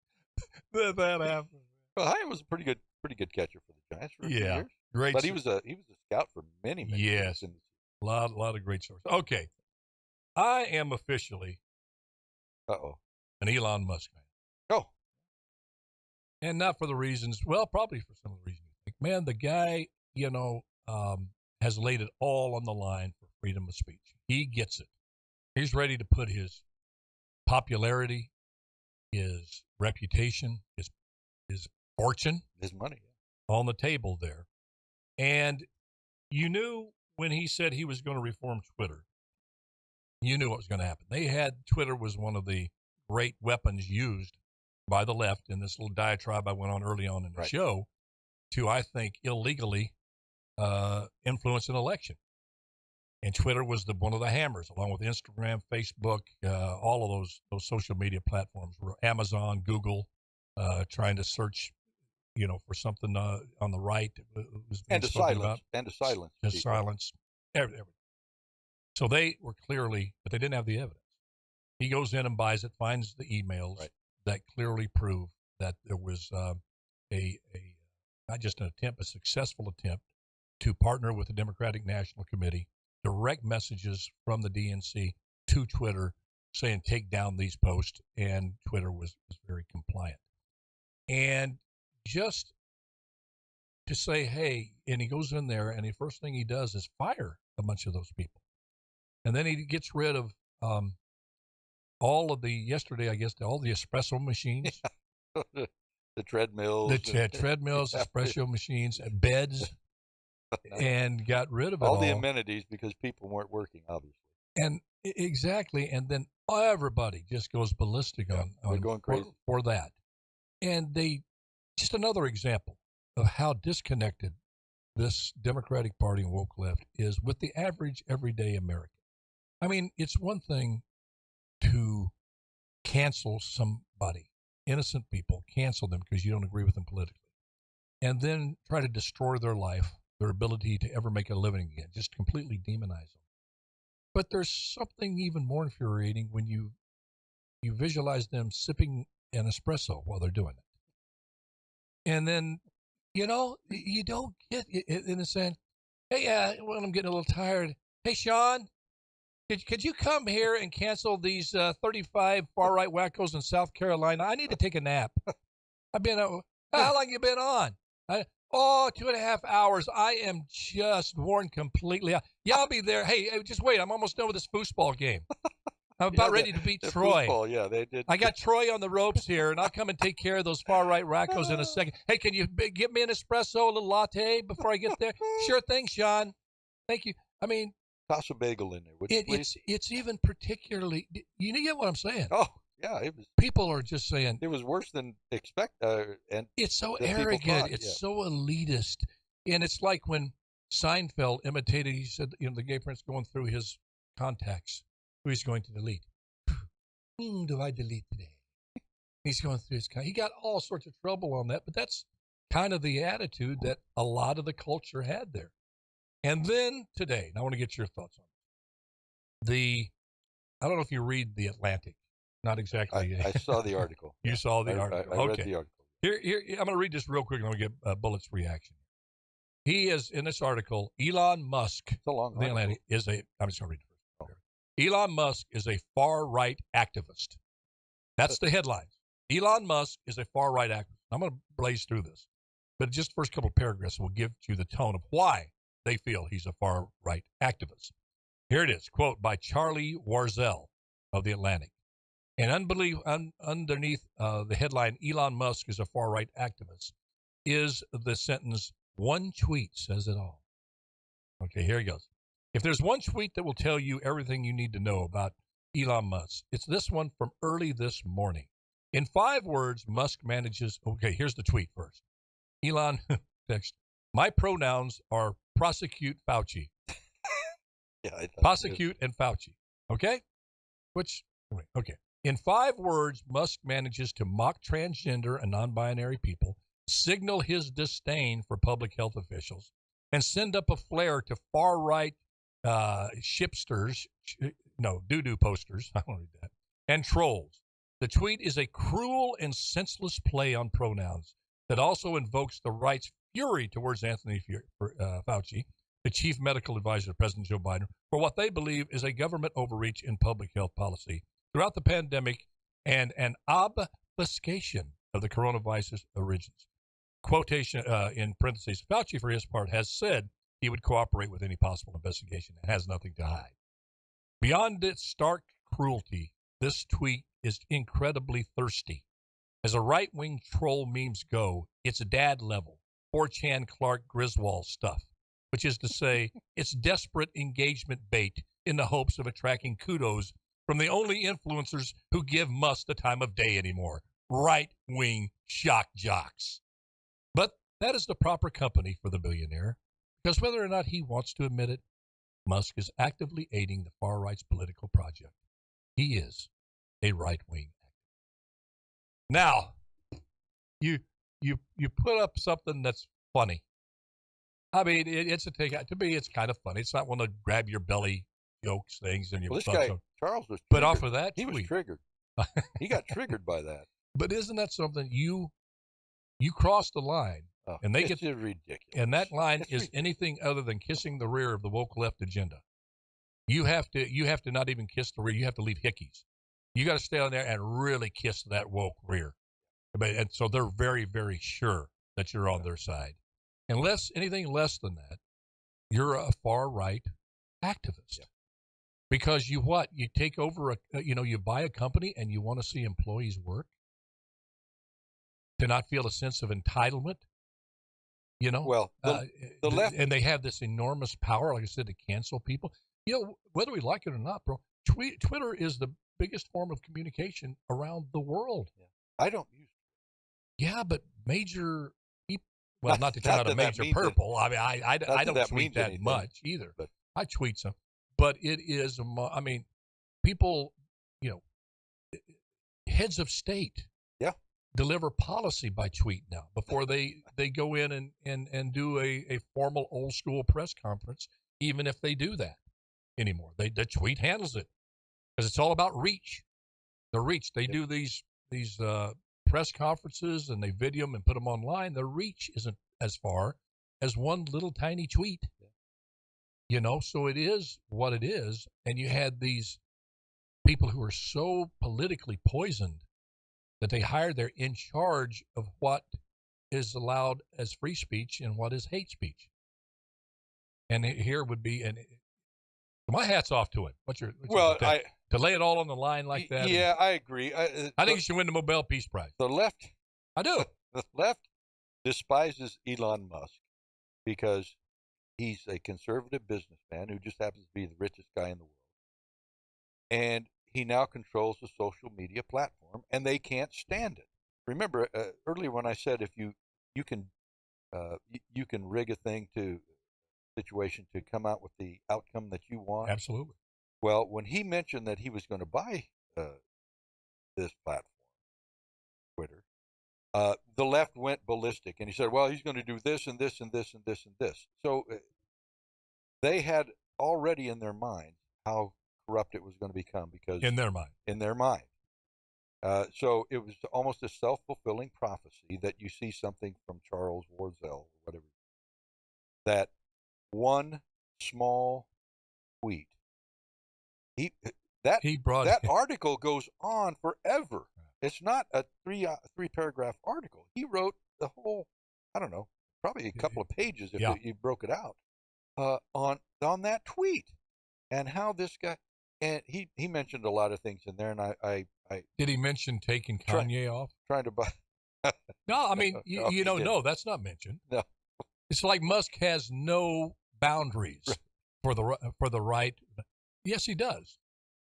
that happened. Well, Hyatt was a pretty good catcher for the Giants for a few years. Great. But he was a scout for many years. A lot of great stories. Okay. I am officially an Elon Musk fan. Oh. And not for the reasons, probably for some of the reasons you think. Man, the guy, has laid it all on the line for freedom of speech. He gets it. He's ready to put his popularity, his reputation, his fortune, his money on the table there. And you knew when he said he was going to reform Twitter, you knew what was going to happen. Twitter was one of the great weapons used by the left in this little diatribe I went on early on in the show to, I think, illegally influence an election. And Twitter was one of the hammers, along with Instagram, Facebook, all of those social media platforms. Amazon, Google, trying to search, for something on the right. And to silence. Just silence. Everything. So they were clearly, but they didn't have the evidence. He goes in and buys it, finds the emails that clearly prove that there was a not just an attempt, a successful attempt to partner with the Democratic National Committee, direct messages from the DNC to Twitter saying take down these posts, and Twitter was very compliant. And just to say, hey, and he goes in there, and the first thing he does is fire a bunch of those people. And then he gets rid of all of yesterday, I guess, all the espresso machines. The treadmills. The treadmills, espresso machines, beds, and got rid of it all. The amenities because people weren't working, obviously. And exactly, and then everybody just goes ballistic on going crazy for that. And just another example of how disconnected this Democratic Party and woke left is with the average everyday American. I mean, it's one thing to cancel somebody, innocent people, cancel them because you don't agree with them politically, and then try to destroy their life, their ability to ever make a living again, just completely demonize them. But there's something even more infuriating when you visualize them sipping an espresso while they're doing it. And then, you don't get it in a sense, hey, when I'm getting a little tired, hey, Sean, could you come here and cancel these 35 far-right wackos in South Carolina? I need to take a nap. I've been, how long you been on? 2.5 hours. I am just worn completely out. Yeah, I'll be there. Hey, just wait. I'm almost done with this foosball game. I'm about ready to beat Troy. Foosball, they did. I got Troy on the ropes here, and I'll come and take care of those far-right wackos in a second. Hey, can you get me an espresso, a little latte before I get there? Sure thing, Sean. Thank you. I mean, toss a bagel in there, would you please? It's even particularly, you get what I'm saying? Oh, yeah. It was. People are just saying. It was worse than and it's so arrogant. It's so elitist. And it's like when Seinfeld imitated, he said, the gay prince going through his contacts, who he's going to delete. Do I delete today? He's going through his he got all sorts of trouble on that, but that's kind of the attitude that a lot of the culture had there. And then today, and I want to get your thoughts on it. I don't know if you read The Atlantic. Not exactly. I saw the article. You saw the article. I read the article. Here, I'm going to read this real quick, and I'm going to get Bullet's reaction. He is, in this article, Elon Musk. It's a long The Atlantic is I'm just going to read it first. Elon Musk is a far-right activist. That's the headline. Elon Musk is a far-right activist. I'm going to blaze through this. But just the first couple of paragraphs will give you the tone of why they feel he's a far-right activist. Here it is, quote, by Charlie Warzel of The Atlantic. And underneath the headline, Elon Musk is a far-right activist, is the sentence, one tweet says it all. Okay, here he goes. If there's one tweet that will tell you everything you need to know about Elon Musk, it's this one from early this morning. In 5 words, Musk manages, okay, here's the tweet first. Elon, text, my pronouns are prosecute Fauci. Prosecute and Fauci. Okay? Okay. In 5 words, Musk manages to mock transgender and non-binary people, signal his disdain for public health officials, and send up a flare to far-right shipsters, doo-doo posters, I don't read that, and trolls. The tweet is a cruel and senseless play on pronouns that also invokes the right's fury towards Anthony Fauci, the chief medical advisor to President Joe Biden, for what they believe is a government overreach in public health policy throughout the pandemic and an obfuscation of the coronavirus origins. Quotation in parentheses, Fauci, for his part, has said he would cooperate with any possible investigation and has nothing to hide. Beyond its stark cruelty, this tweet is incredibly thirsty. As a right-wing troll memes go, it's dad level, 4chan Clark Griswold stuff, which is to say, it's desperate engagement bait in the hopes of attracting kudos from the only influencers who give Musk the time of day anymore, right-wing shock jocks. But that is the proper company for the billionaire, because whether or not he wants to admit it, Musk is actively aiding the far right's political project. He is a right-wing activist. Now, you put up something that's funny. I mean, it's a take. To me, it's kind of funny. It's not one to grab your belly jokes things and your. Well, this guy Charles was. But off of that, he was triggered. He got triggered by that. But isn't that something you cross the line and they get ridiculous? And that line is anything other than kissing the rear of the woke left agenda. You have to not even kiss the rear. You have to leave hickeys. You got to stay on there and really kiss that woke rear. And so they're very, very sure that you're on their side. Unless anything less than that, you're a far right activist. Yeah. Because you take over you buy a company and you want to see employees work, to not feel a sense of entitlement. Well, the left, and they have this enormous power, like I said, to cancel people. Whether we like it or not, bro, Twitter is the biggest form of communication around the world. Yeah. I don't use it. Yeah, but major people, well, not to turn out a major purple. I mean, I don't tweet that much either. But I tweet some. But it is, I mean, people, heads of state deliver policy by tweet now before they go in and do a formal old school press conference, even if they do that anymore. The tweet handles it because it's all about reach. The reach. They do these press conferences and they video them and put them online. The reach isn't as far as one little tiny tweet. So it is what it is. And you had these people who are so politically poisoned that they're in charge of what is allowed as free speech and what is hate speech. And here would be, and my hat's off to it. What's your to lay it all on the line like that? Yeah, I agree. I think you should win the Nobel Peace Prize. The left, I do. The left despises Elon Musk because he's a conservative businessman who just happens to be the richest guy in the world. And he now controls the social media platform, and they can't stand it. Remember earlier when I said if you can rig a thing to situation to come out with the outcome that you want. Absolutely. Well, when he mentioned that he was going to buy this platform, Twitter, the left went ballistic, and he said, "Well, he's going to do this and this and this and this and this." So they had already in their mind how corrupt it was going to become because in their mind. So it was almost a self-fulfilling prophecy that you see something from Charles Warzel, whatever, that one small tweet. That article goes on forever. It's not a three paragraph article. He wrote the whole, I don't know, probably a couple of pages if you broke it out on that tweet, and how this guy. And he mentioned a lot of things in there, and I did he mention taking Kanye off? Trying to buy? No, I mean no, that's not mentioned. No, it's like Musk has no boundaries for the right. Yes, he does.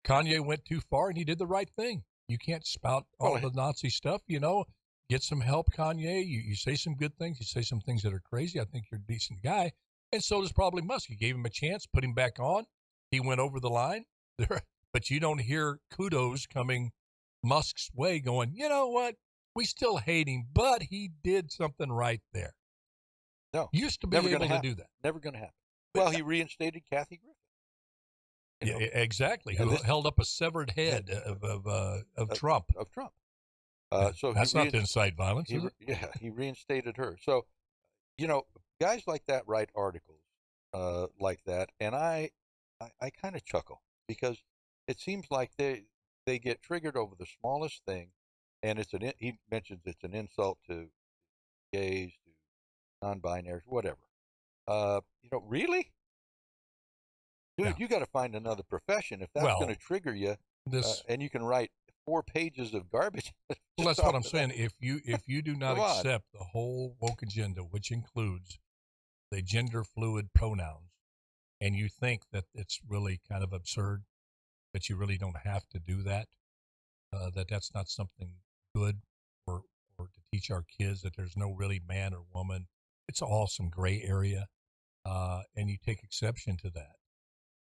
Kanye went too far, and he did the right thing. You can't spout all the Nazi stuff. Get some help, Kanye. You say some good things. You say some things that are crazy. I think you're a decent guy, and so does probably Musk. You gave him a chance, put him back on. He went over the line. But you don't hear kudos coming Musk's way going, you know what? We still hate him, but he did something right there. No. Used to be able to do that. Never going to happen. Well, he reinstated Kathy Griffin. Yeah, exactly. Who held up a severed head of Trump. Of Trump. So that's not to incite violence, is it? Yeah, he reinstated her. So, guys like that write articles like that, and I kind of chuckle. Because it seems like they get triggered over the smallest thing, and he mentions it's an insult to gays, to non-binaries, whatever. Really? Dude, you got to find another profession if that's going to trigger you, and you can write 4 pages of garbage. Well, that's what I'm saying. If you do not accept the whole woke agenda, which includes the gender fluid pronouns, and you think that it's really kind of absurd, that you really don't have to do that, that's not something good or to teach our kids, that there's no really man or woman. It's all some gray area, and you take exception to that.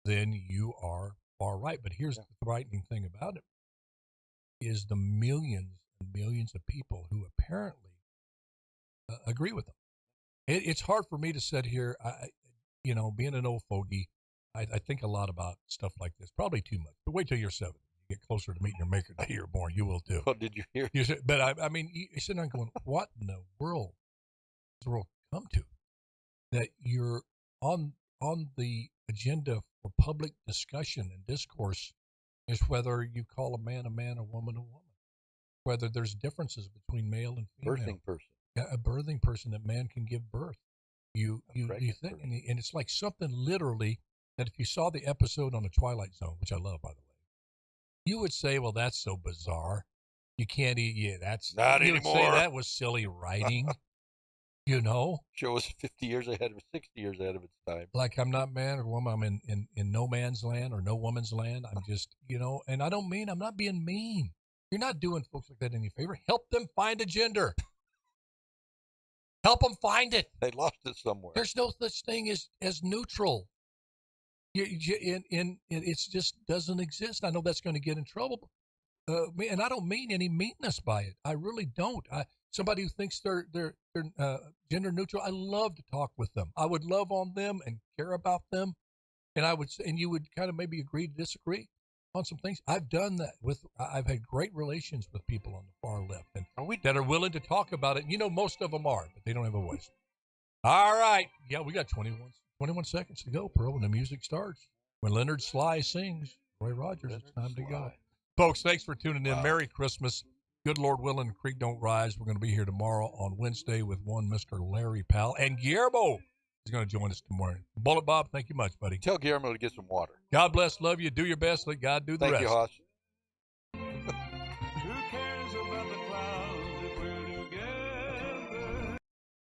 then you are far right. But here's the frightening thing about it is the millions and millions of people who apparently agree with them. It's hard for me to sit here, being an old fogey, I think a lot about stuff like this, probably too much. But wait till you're 70. You get closer to meeting your maker the day you're born. You will too. Well, did you hear? But I mean, you're sitting there going, what in the world does the world come to? That you're on the agenda for public discussion and discourse is whether you call a man, a woman, whether there's differences between male and female. Birthing person. Yeah, a birthing person, that man can give birth. You think, and it's like something literally that if you saw the episode on the Twilight Zone, which I love, by the way, you would say, well, that's so bizarre. You can't eat, that's not you anymore. Would say that was silly writing. Show us 50 years ahead of 60 years ahead of its time. Like I'm not man or woman. I'm in no man's land or no woman's land. I'm just, and I don't mean, I'm not being mean. You're not doing folks like that any favor. Help them find a gender. Help them find it. They lost it somewhere. There's no such thing as neutral. It just doesn't exist. I know that's going to get in trouble. And I don't mean any meanness by it. I really don't. Somebody who thinks they're gender neutral, I love to talk with them. I would love on them and care about them. And you would kind of maybe agree to disagree on some things. I've done that I've had great relations with people on the far left and that are willing to talk about it. Most of them are, but they don't have a voice. All right. Yeah, we got 21 seconds to go, Pearl, when the music starts. When Leonard Sly sings, Roy Rogers, it's time to go. Folks, thanks for tuning in. Wow. Merry Christmas. Good Lord willing, the creek don't rise. We're going to be here tomorrow on Wednesday with one Mr. Larry Powell. And Guillermo is going to join us tomorrow. Bullet Bob, thank you much, buddy. Tell Guillermo to get some water. God bless, love you, do your best, let God do the rest. Thank you, Hoss. Who cares about the clouds if we're together?